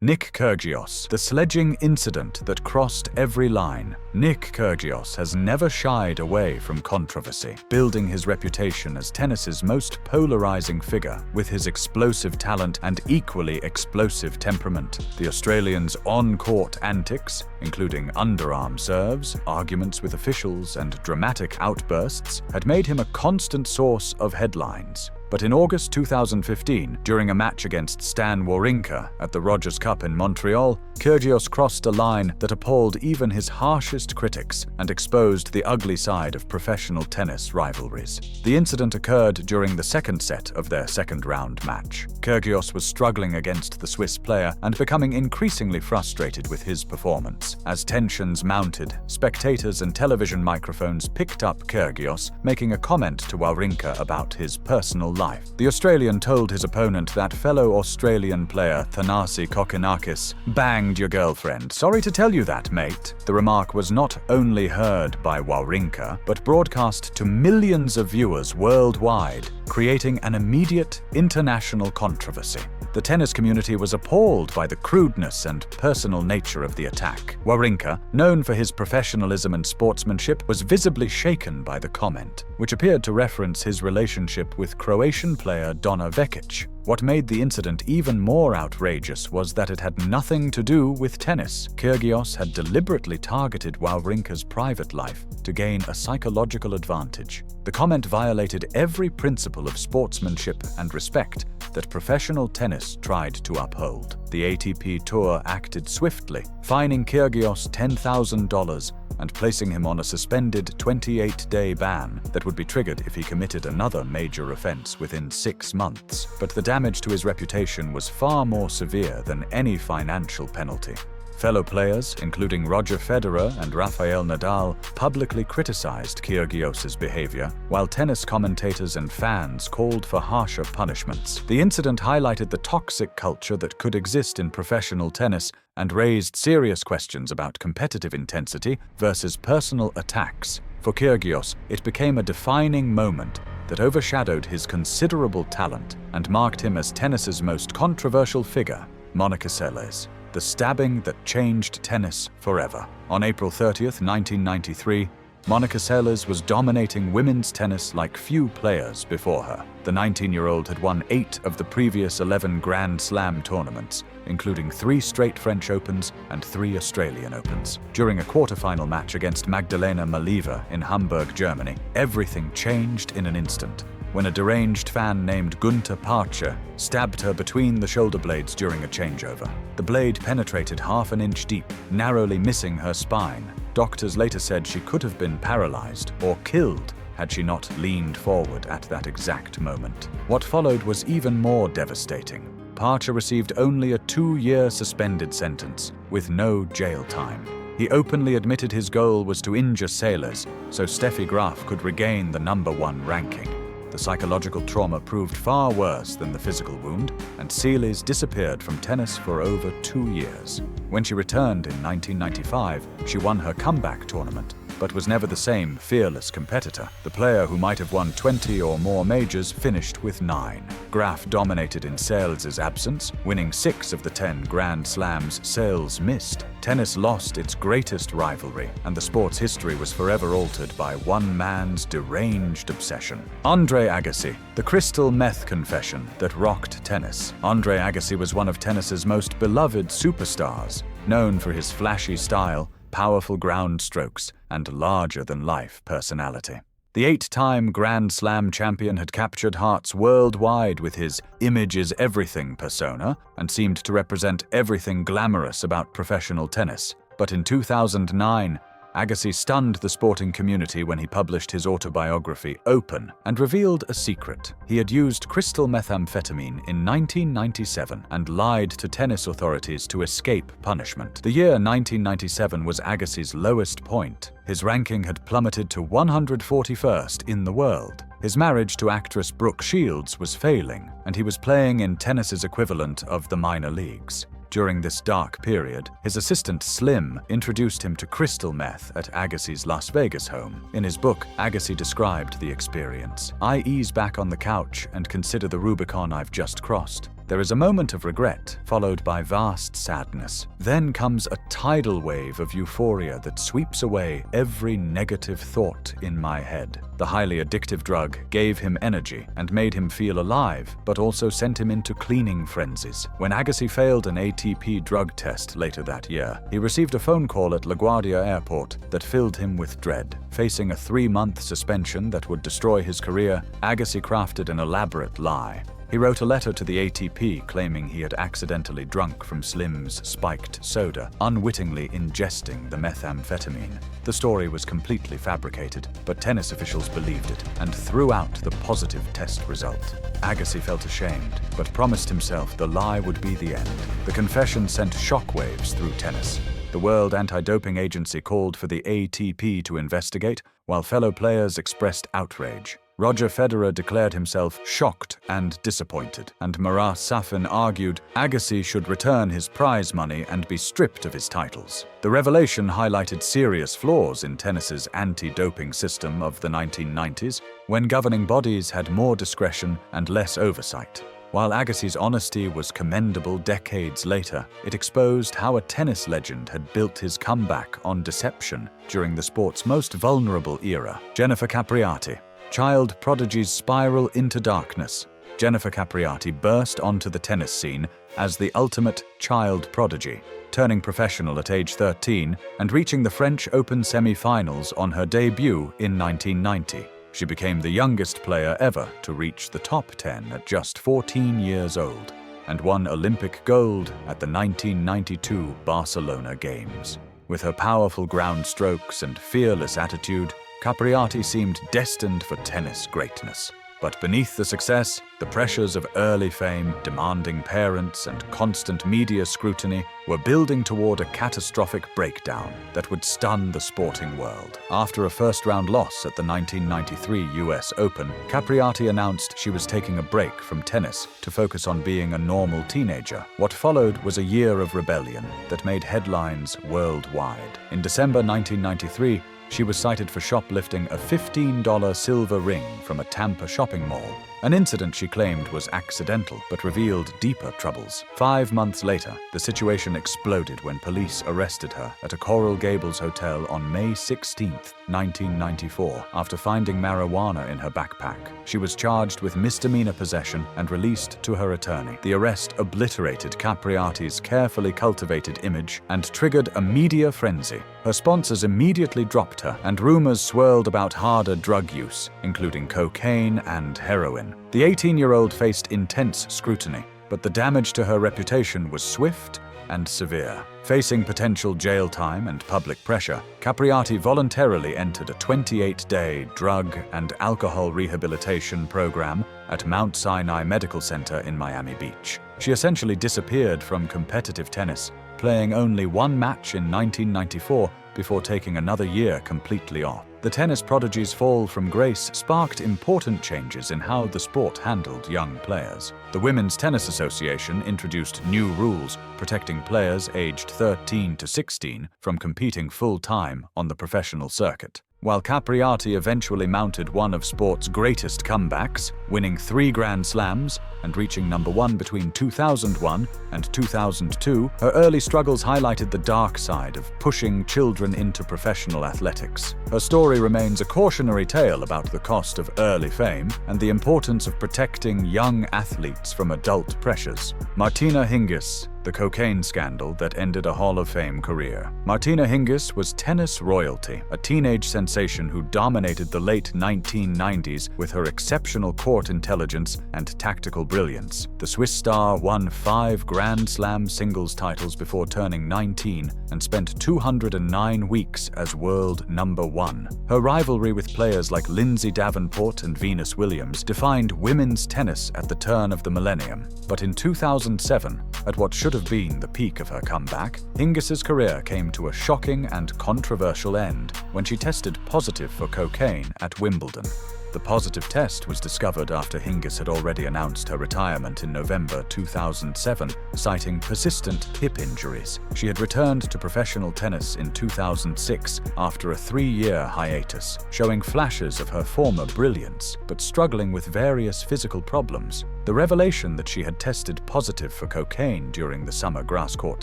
Nick Kyrgios, the sledging incident that crossed every line. Nick Kyrgios has never shied away from controversy, building his reputation as tennis's most polarizing figure with his explosive talent and equally explosive temperament. The Australian's on-court antics, including underarm serves, arguments with officials, and dramatic outbursts, had made him a constant source of headlines. But in August 2015, during a match against Stan Wawrinka at the Rogers Cup in Montreal, Kyrgios crossed a line that appalled even his harshest critics and exposed the ugly side of professional tennis rivalries. The incident occurred during the second set of their second-round match. Kyrgios was struggling against the Swiss player and becoming increasingly frustrated with his performance. As tensions mounted, spectators and television microphones picked up Kyrgios, making a comment to Wawrinka about his personal life. The Australian told his opponent that fellow Australian player Thanasi Kokkinakis banged your girlfriend. Sorry to tell you that, mate. The remark was not only heard by Wawrinka, but broadcast to millions of viewers worldwide, creating an immediate international controversy. The tennis community was appalled by the crudeness and personal nature of the attack. Wawrinka, known for his professionalism and sportsmanship, was visibly shaken by the comment, which appeared to reference his relationship with Croatian player Dona Vekic. What made the incident even more outrageous was that it had nothing to do with tennis. Kyrgios had deliberately targeted Wawrinka's private life to gain a psychological advantage. The comment violated every principle of sportsmanship and respect that professional tennis tried to uphold. The ATP Tour acted swiftly, fining Kyrgios $10,000 and placing him on a suspended 28-day ban that would be triggered if he committed another major offense within 6 months. But the damage to his reputation was far more severe than any financial penalty. Fellow players, including Roger Federer and Rafael Nadal, publicly criticized Kyrgios's behavior, while tennis commentators and fans called for harsher punishments. The incident highlighted the toxic culture that could exist in professional tennis and raised serious questions about competitive intensity versus personal attacks. For Kyrgios, it became a defining moment that overshadowed his considerable talent and marked him as tennis's most controversial figure. Monica Seles, the stabbing that changed tennis forever. On April 30th, 1993, Monica Seles was dominating women's tennis like few players before her. The 19-year-old had won 8 of the previous 11 Grand Slam tournaments, including 3 straight French Opens and 3 Australian Opens. During a quarterfinal match against Magdalena Malieva in Hamburg, Germany, everything changed in an instant when a deranged fan named Gunter Parcher stabbed her between the shoulder blades during a changeover. The blade penetrated half an inch deep, narrowly missing her spine. Doctors later said she could have been paralyzed or killed had she not leaned forward at that exact moment. What followed was even more devastating. Parcher received only a 2-year suspended sentence, with no jail time. He openly admitted his goal was to injure Seles so Steffi Graf could regain the #1 ranking. The psychological trauma proved far worse than the physical wound, and Seles disappeared from tennis for over 2 years. When she returned in 1995, she won her comeback tournament, but was never the same fearless competitor. The player who might have won 20 or more majors finished with 9. Graf dominated in Seles' absence, winning 6 of the 10 Grand Slams Seles missed. Tennis lost its greatest rivalry, and the sport's history was forever altered by one man's deranged obsession. Andre Agassi, the crystal meth confession that rocked tennis. Andre Agassi was one of tennis's most beloved superstars, known for his flashy style, powerful ground strokes, and larger-than-life personality. The 8-time Grand Slam champion had captured hearts worldwide with his image is everything persona and seemed to represent everything glamorous about professional tennis. But in 2009, Agassi stunned the sporting community when he published his autobiography, Open, and revealed a secret. He had used crystal methamphetamine in 1997 and lied to tennis authorities to escape punishment. The year 1997 was Agassi's lowest point. His ranking had plummeted to 141st in the world. His marriage to actress Brooke Shields was failing, and he was playing in tennis's equivalent of the minor leagues. During this dark period, his assistant Slim introduced him to crystal meth at Agassi's Las Vegas home. In his book, Agassi described the experience. "I ease back on the couch and consider the Rubicon I've just crossed. There is a moment of regret, followed by vast sadness. Then comes a tidal wave of euphoria that sweeps away every negative thought in my head. The highly addictive drug gave him energy and made him feel alive, but also sent him into cleaning frenzies. When Agassi failed an ATP drug test later that year, he received a phone call at LaGuardia Airport that filled him with dread. Facing a 3-month suspension that would destroy his career, Agassi crafted an elaborate lie. He wrote a letter to the ATP claiming he had accidentally drunk from Slim's spiked soda, unwittingly ingesting the methamphetamine. The story was completely fabricated, but tennis officials believed it and threw out the positive test result. Agassi felt ashamed, but promised himself the lie would be the end. The confession sent shockwaves through tennis. The World Anti-Doping Agency called for the ATP to investigate, while fellow players expressed outrage. Roger Federer declared himself shocked and disappointed, and Marat Safin argued Agassi should return his prize money and be stripped of his titles. The revelation highlighted serious flaws in tennis's anti-doping system of the 1990s, when governing bodies had more discretion and less oversight. While Agassi's honesty was commendable decades later, it exposed how a tennis legend had built his comeback on deception during the sport's most vulnerable era. Jennifer Capriati. Child prodigies spiral into darkness. Jennifer Capriati burst onto the tennis scene as the ultimate child prodigy, turning professional at age 13 and reaching the French Open semi-finals on her debut in 1990. She became the youngest player ever to reach the top 10 at just 14 years old, and won Olympic gold at the 1992 Barcelona Games. With her powerful ground strokes and fearless attitude, Capriati seemed destined for tennis greatness. But beneath the success, the pressures of early fame, demanding parents, and constant media scrutiny were building toward a catastrophic breakdown that would stun the sporting world. After a first-round loss at the 1993 US Open, Capriati announced she was taking a break from tennis to focus on being a normal teenager. What followed was a year of rebellion that made headlines worldwide. In December 1993, she was cited for shoplifting a $15 silver ring from a Tampa shopping mall, an incident she claimed was accidental but revealed deeper troubles. 5 months later, the situation exploded when police arrested her at a Coral Gables hotel on May 16, 1994, after finding marijuana in her backpack. She was charged with misdemeanor possession and released to her attorney. The arrest obliterated Capriati's carefully cultivated image and triggered a media frenzy. Her sponsors immediately dropped her, and rumors swirled about harder drug use, including cocaine and heroin. The 18-year-old faced intense scrutiny, but the damage to her reputation was swift and severe. Facing potential jail time and public pressure, Capriati voluntarily entered a 28-day drug and alcohol rehabilitation program at Mount Sinai Medical Center in Miami Beach. She essentially disappeared from competitive tennis, playing only one match in 1994 before taking another year completely off. The tennis prodigy's fall from grace sparked important changes in how the sport handled young players. The Women's Tennis Association introduced new rules protecting players aged 13 to 16 from competing full-time on the professional circuit. While Capriati eventually mounted one of sport's greatest comebacks, winning 3 Grand Slams and reaching #1 between 2001 and 2002, her early struggles highlighted the dark side of pushing children into professional athletics. Her story remains a cautionary tale about the cost of early fame and the importance of protecting young athletes from adult pressures. Martina Hingis, the cocaine scandal that ended a Hall of Fame career. Martina Hingis was tennis royalty, a teenage sensation who dominated the late 1990s with her exceptional court intelligence and tactical brilliance. The Swiss star won 5 Grand Slam singles titles before turning 19 and spent 209 weeks as world #1. Her rivalry with players like Lindsay Davenport and Venus Williams defined women's tennis at the turn of the millennium. But in 2007, at what should have been the peak of her comeback, Hingis's career came to a shocking and controversial end when she tested positive for cocaine at Wimbledon. The positive test was discovered after Hingis had already announced her retirement in November 2007, citing persistent hip injuries. She had returned to professional tennis in 2006 after a 3-year hiatus, showing flashes of her former brilliance, but struggling with various physical problems. The revelation that she had tested positive for cocaine during the summer grass court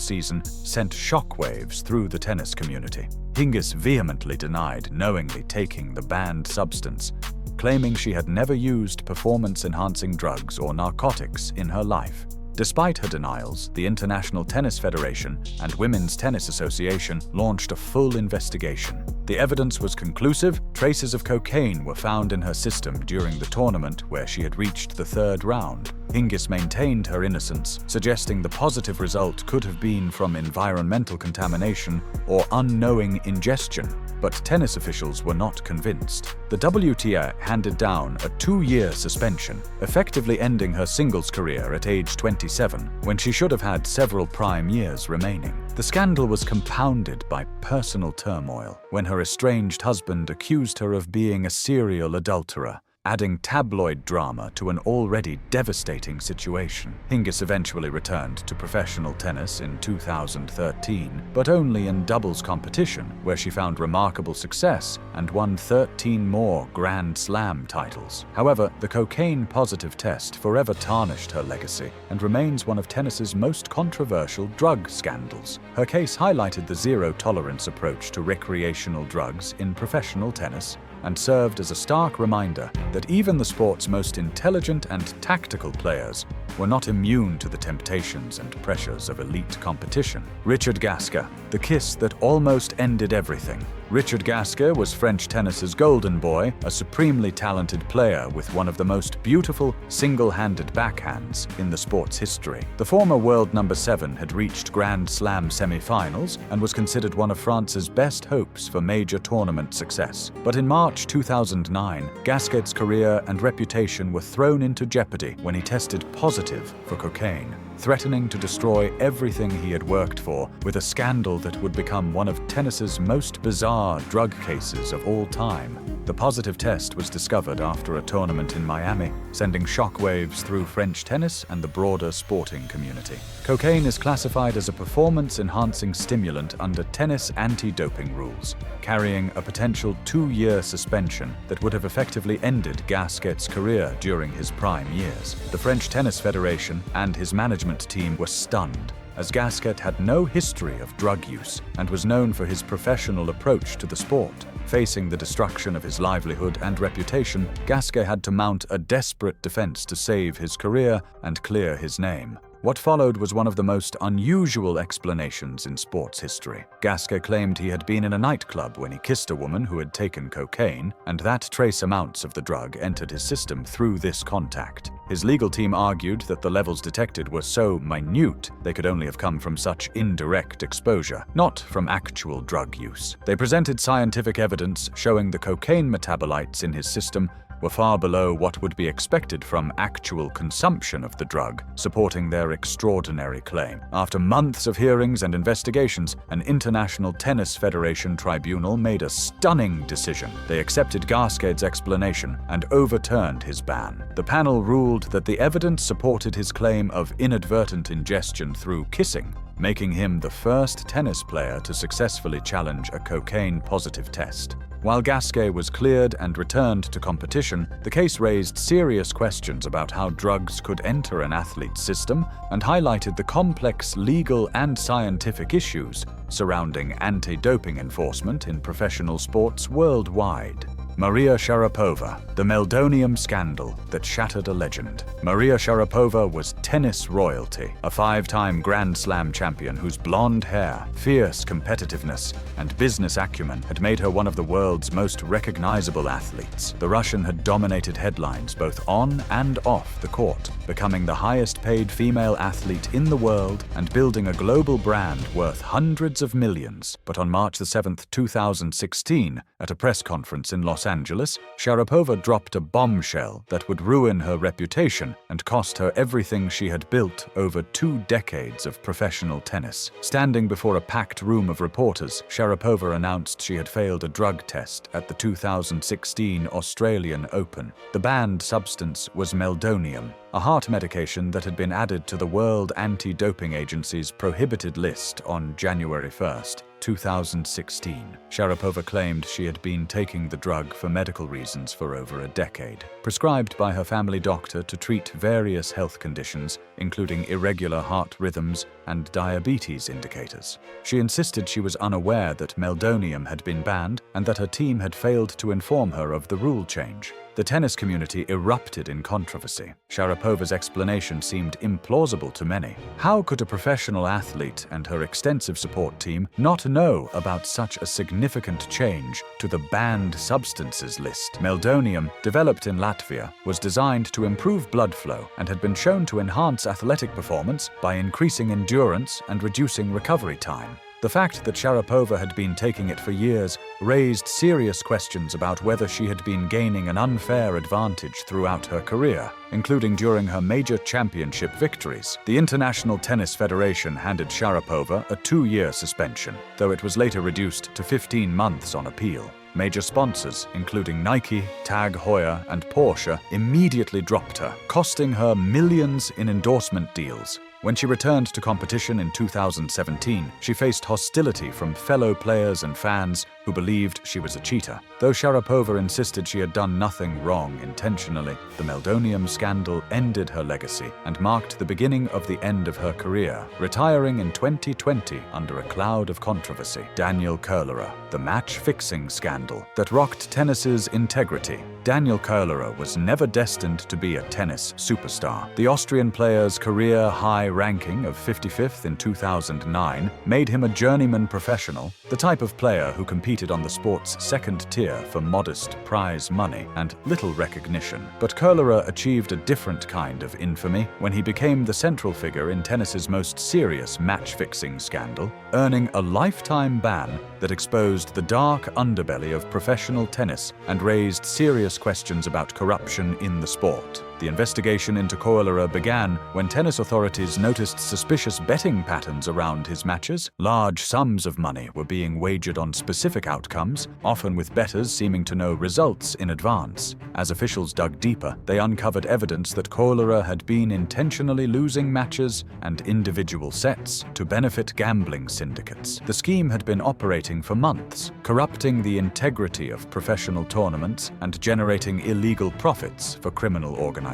season sent shockwaves through the tennis community. Hingis vehemently denied knowingly taking the banned substance, claiming she had never used performance-enhancing drugs or narcotics in her life. Despite her denials, the International Tennis Federation and Women's Tennis Association launched a full investigation. The evidence was conclusive. Traces of cocaine were found in her system during the tournament where she had reached the 3rd round. Hingis maintained her innocence, suggesting the positive result could have been from environmental contamination or unknowing ingestion. But tennis officials were not convinced. The WTA handed down a 2-year suspension, effectively ending her singles career at age 27, when she should have had several prime years remaining. The scandal was compounded by personal turmoil when her estranged husband accused her of being a serial adulterer, adding tabloid drama to an already devastating situation. Hingis eventually returned to professional tennis in 2013, but only in doubles competition, where she found remarkable success and won 13 more Grand Slam titles. However, the cocaine-positive test forever tarnished her legacy and remains one of tennis's most controversial drug scandals. Her case highlighted the zero-tolerance approach to recreational drugs in professional tennis and served as a stark reminder that even the sport's most intelligent and tactical players were not immune to the temptations and pressures of elite competition. Richard Gasquet, the kiss that almost ended everything. Richard Gasquet was French tennis's golden boy, a supremely talented player with one of the most beautiful single-handed backhands in the sport's history. The former world number 7 had reached Grand Slam semi-finals and was considered one of France's best hopes for major tournament success. But in March 2009, Gasquet's career and reputation were thrown into jeopardy when he tested positive for cocaine, threatening to destroy everything he had worked for with a scandal that would become one of tennis's most bizarre drug cases of all time. The positive test was discovered after a tournament in Miami, sending shockwaves through French tennis and the broader sporting community. Cocaine is classified as a performance-enhancing stimulant under tennis anti-doping rules, carrying a potential 2-year suspension that would have effectively ended Gasquet's career during his prime years. The French Tennis Federation and his management team were stunned, as Gasquet had no history of drug use and was known for his professional approach to the sport. Facing the destruction of his livelihood and reputation, Gasquet had to mount a desperate defense to save his career and clear his name. What followed was one of the most unusual explanations in sports history. Gasquet claimed he had been in a nightclub when he kissed a woman who had taken cocaine, and that trace amounts of the drug entered his system through this contact. His legal team argued that the levels detected were so minute they could only have come from such indirect exposure, not from actual drug use. They presented scientific evidence showing the cocaine metabolites in his system were far below what would be expected from actual consumption of the drug, supporting their extraordinary claim. After months of hearings and investigations, an International Tennis Federation tribunal made a stunning decision. They accepted Gasquet's explanation and overturned his ban. The panel ruled that the evidence supported his claim of inadvertent ingestion through kissing, making him the first tennis player to successfully challenge a cocaine-positive test. While Gasquet was cleared and returned to competition, the case raised serious questions about how drugs could enter an athlete's system and highlighted the complex legal and scientific issues surrounding anti-doping enforcement in professional sports worldwide. Maria Sharapova, the meldonium scandal that shattered a legend. Maria Sharapova was tennis royalty, a 5-time Grand Slam champion whose blonde hair, fierce competitiveness, and business acumen had made her one of the world's most recognizable athletes. The Russian had dominated headlines both on and off the court, becoming the highest-paid female athlete in the world and building a global brand worth hundreds of millions. But on March 7, 2016, at a press conference in Los Los Angeles, Sharapova dropped a bombshell that would ruin her reputation and cost her everything she had built over 2 decades of professional tennis. Standing before a packed room of reporters, Sharapova announced she had failed a drug test at the 2016 Australian Open. The banned substance was meldonium, a heart medication that had been added to the World Anti-Doping Agency's prohibited list on January 1, 2016. Sharapova claimed she had been taking the drug for medical reasons for over a decade, prescribed by her family doctor to treat various health conditions, including irregular heart rhythms and diabetes indicators. She insisted she was unaware that meldonium had been banned and that her team had failed to inform her of the rule change. The tennis community erupted in controversy. Sharapova's explanation seemed implausible to many. How could a professional athlete and her extensive support team not know about such a significant change to the banned substances list? Meldonium, developed in Latvia, was designed to improve blood flow and had been shown to enhance athletic performance by increasing endurance and reducing recovery time. The fact that Sharapova had been taking it for years raised serious questions about whether she had been gaining an unfair advantage throughout her career, including during her major championship victories. The International Tennis Federation handed Sharapova a 2-year suspension, though it was later reduced to 15 months on appeal. Major sponsors, including Nike, Tag Heuer, and Porsche, immediately dropped her, costing her millions in endorsement deals. When she returned to competition in 2017, she faced hostility from fellow players and fans who believed she was a cheater. Though Sharapova insisted she had done nothing wrong intentionally, the meldonium scandal ended her legacy and marked the beginning of the end of her career, retiring in 2020 under a cloud of controversy. Daniel Koellerer, the match-fixing scandal that rocked tennis's integrity. Daniel Koellerer was never destined to be a tennis superstar. The Austrian player's career high ranking of 55th in 2009 made him a journeyman professional, the type of player who competed on the sport's second tier for modest prize money and little recognition. But Koellerer achieved a different kind of infamy when he became the central figure in tennis's most serious match-fixing scandal, earning a lifetime ban that exposed the dark underbelly of professional tennis and raised serious questions about corruption in the sport. The investigation into Koellerer began when tennis authorities noticed suspicious betting patterns around his matches. Large sums of money were being wagered on specific outcomes, often with bettors seeming to know results in advance. As officials dug deeper, they uncovered evidence that Koellerer had been intentionally losing matches and individual sets to benefit gambling syndicates. The scheme had been operating for months, corrupting the integrity of professional tournaments and generating illegal profits for criminal organizations.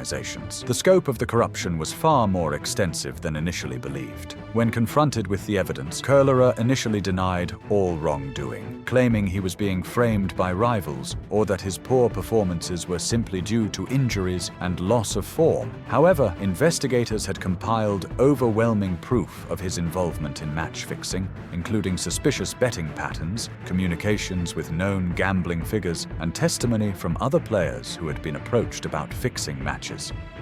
The scope of the corruption was far more extensive than initially believed. When confronted with the evidence, Koellerer initially denied all wrongdoing, claiming he was being framed by rivals or that his poor performances were simply due to injuries and loss of form. However, investigators had compiled overwhelming proof of his involvement in match fixing, including suspicious betting patterns, communications with known gambling figures, and testimony from other players who had been approached about fixing matches.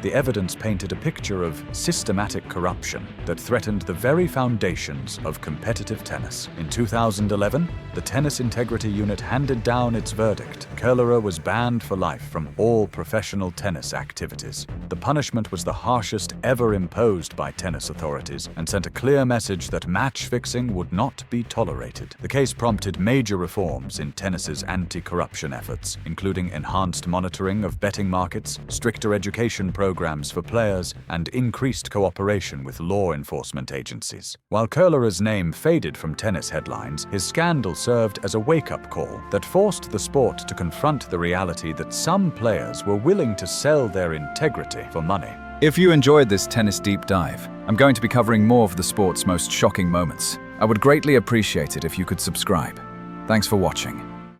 The evidence painted a picture of systematic corruption that threatened the very foundations of competitive tennis. In 2011, the Tennis Integrity Unit handed down its verdict. Koellerer was banned for life from all professional tennis activities. The punishment was the harshest ever imposed by tennis authorities and sent a clear message that match fixing would not be tolerated. The case prompted major reforms in tennis's anti-corruption efforts, including enhanced monitoring of betting markets, stricter education programs for players, and increased cooperation with law enforcement agencies. While Koellerer's name faded from tennis headlines, his scandal served as a wake-up call that forced the sport to confront the reality that some players were willing to sell their integrity for money. If you enjoyed this tennis deep dive, I'm going to be covering more of the sport's most shocking moments. I would greatly appreciate it if you could subscribe. Thanks for watching.